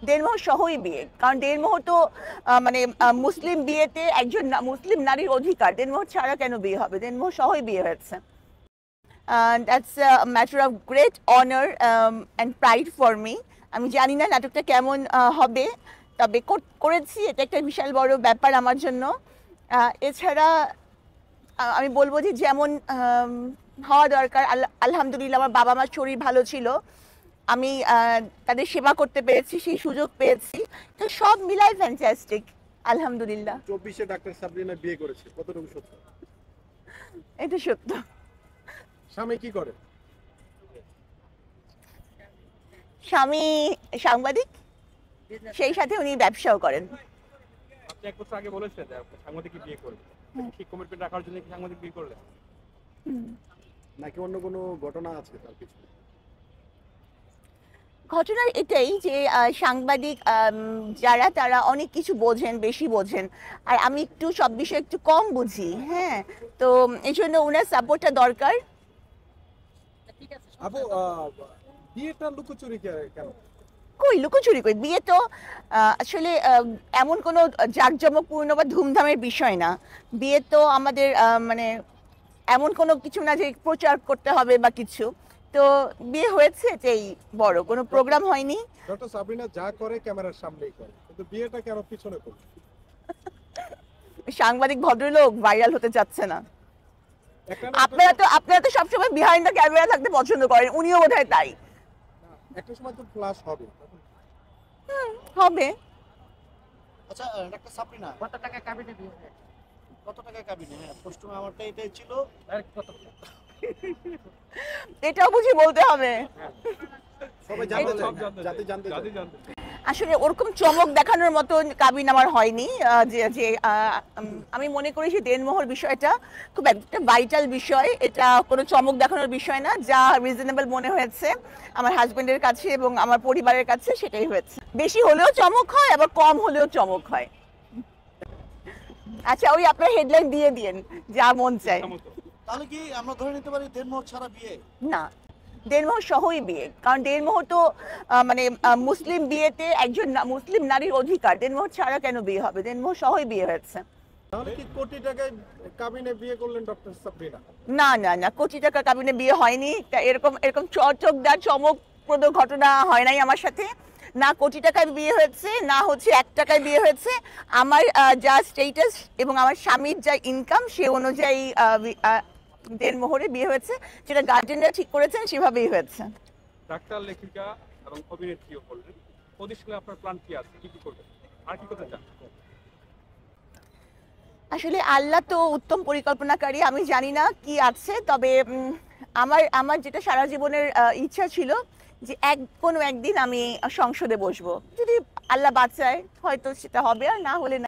দেড়মোহর সহই বিয়ে, কারণ দেড়মোহর তো মানে মুসলিম বিয়েতে একজন মুসলিম নারীর অধিকার। দেড়মোহর ছাড়া কেন বিয়ে হবে? দেড়মোহর সহই বিয়ে হয়েছে। That's a matter of great honour and pride for me. আমি জানি না নাটকটা কেমন হবে, তবে করেছি, এটা একটা বিশাল বড় ব্যাপার আমার জন্য। এছাড়া আমি বলবো যে যেমন হওয়া দরকার, আলহামদুলিল্লাহ আমার বাবা মার শরীর ভালো ছিল, আমি তাদের সেবা করতে পেরেছি, সেই সুযোগ পেয়েছি, তো সব মিলাই ফ্যান্টাস্টিক, আলহামদুলিল্লাহ। 24-এ ডাক্তার সাবরিনা বিয়ে করেছে, কতটুকু সত্য? এটা সত্য। স্বামী কি করে? স্বামী সাংবাদিক, সেই সাথে উনি ব্যবসাও করেন। আপনি 1 বছর আগে বলেছেন যে আপনি সাংবাদিক বিয়ে করবেন, ঠিক কমিটমেন্ট রাখার জন্য কি সাংবাদিক বিয়ে করলেন? নাকি অন্য কোনো ঘটনা আছে তার পিছনে? ঘটনা এটাই যে সাংবাদিক যারা তারা অনেক কিছু বোঝেন, বেশি বোঝেন, আর আমি একটু সব বিষয়ে একটু কম বুঝি। হ্যাঁ, তো এই জন্য ওনার সাপোর্টটা দরকার। আপু, বিয়েটা লুকোচুরি কেন? কই লুকোচুরি কই? বিয়ে তো আসলে এমন কোনো জাঁকজমকপূর্ণ বা ধুমধামের বিষয় না। বিয়ে তো আমাদের মানে এমন কোনো কিছু না যে প্রচার করতে হবে বা কিছু। তো বিয়ে হয়েছে, এটাই বড়, কোনো প্রোগ্রাম হয়নি। ডক্টর সাবরিনা যা করে ক্যামেরার সামনেই করে, কিন্তু বিয়েটা কেন পিছনে করে? সাংবাদিক ভদ্রলোক ভাইরাল হতে চাচ্ছে না। একটা আপনারা তো সবসময় বিহাইন্ড দ্য ক্যামেরা থাকতে পছন্দ করেন, উনিও বোধহয় তাই। একটা সময় তো ফ্লাশ হবে। হবে। আচ্ছা ডাক্তার সাবরিনা, কত টাকা কাবিনে বিয়ে হয়? কত টাকা কাবিনে? হ্যাঁ, প্রশ্ন আমারটা এটাই ছিল। কত টাকা? এটাও বুঝি বলতে হবে। সবাই জানতে চায়, জাতি জানতে চায়। আসলে ওরকম চমক দেখানোর মতো কাবিন আমার হয়নি। যে যে আমি মনে করি যে দেনমোহর বিষয়টা খুব একটা ভাইটাল বিষয়, এটা কোনো চমক দেখানোর বিষয় না। যা রিজনেবল মনে হয়েছে আমার হাজবেন্ডের কাছে এবং আমার পরিবারের কাছে, সেটাই হয়েছে। বেশি হলেও চমক হয়, আবার কম হলেও চমক হয়। আচ্ছা, ওই আপনার হেডলাইন দিয়ে দিন, যা মন চায়। তাহলে কি আমরা ধরে নিতে পারি দেড়মোহর ছাড়া বিয়ে? না, দেড়মোহর সহই বিয়ে, কারণ দেড়মোহর তো মানে মুসলিম বিয়েতে একজন মুসলিম নারীর অধিকার। দেড়মোহর ছাড়া কেন বিয়ে হবে? দেড়মোহর সহই বিয়ে হয়েছে। তাহলে কি কোটি টাকায় কাবিনে বিয়ে করলেন ডক্টর সাবরিনা? না না না, কোটি টাকা কাবিনে বিয়ে হয়নি। তা এরকম এরকম চকচকদার চমকপ্রদ ঘটনা হয় নাই আমার সাথে। না কোটি টাকায় বিয়ে হয়েছে, না হচ্ছে 1 টাকায় বিয়ে হয়েছে। আমার যা স্টেটাস এবং আমার স্বামীর যা ইনকাম, সে অনুযায়ী দেড়মোহরে বিয়ে হয়েছে, যেটা গার্জেনরা ঠিক করেছেন সেভাবেই হয়েছে। ডাক্তার, লেখিকা এবং অভিনেত্রীও করলেন, ভবিষ্যতে আপনার প্ল্যান কি আছে, কি কি করবেন, আর কি করতে চান? আসলে আল্লাহ তো উত্তম পরিকল্পনাকারী, আমি জানি না কি আছে, তবে আমার আমার যেটা সারা জীবনের ইচ্ছা ছিল যে কোনো একদিন আমি সংসদে বসবো। যদি আল্লাহ বাঁচায় হয়তো সেটা হবে, আর না হলে না।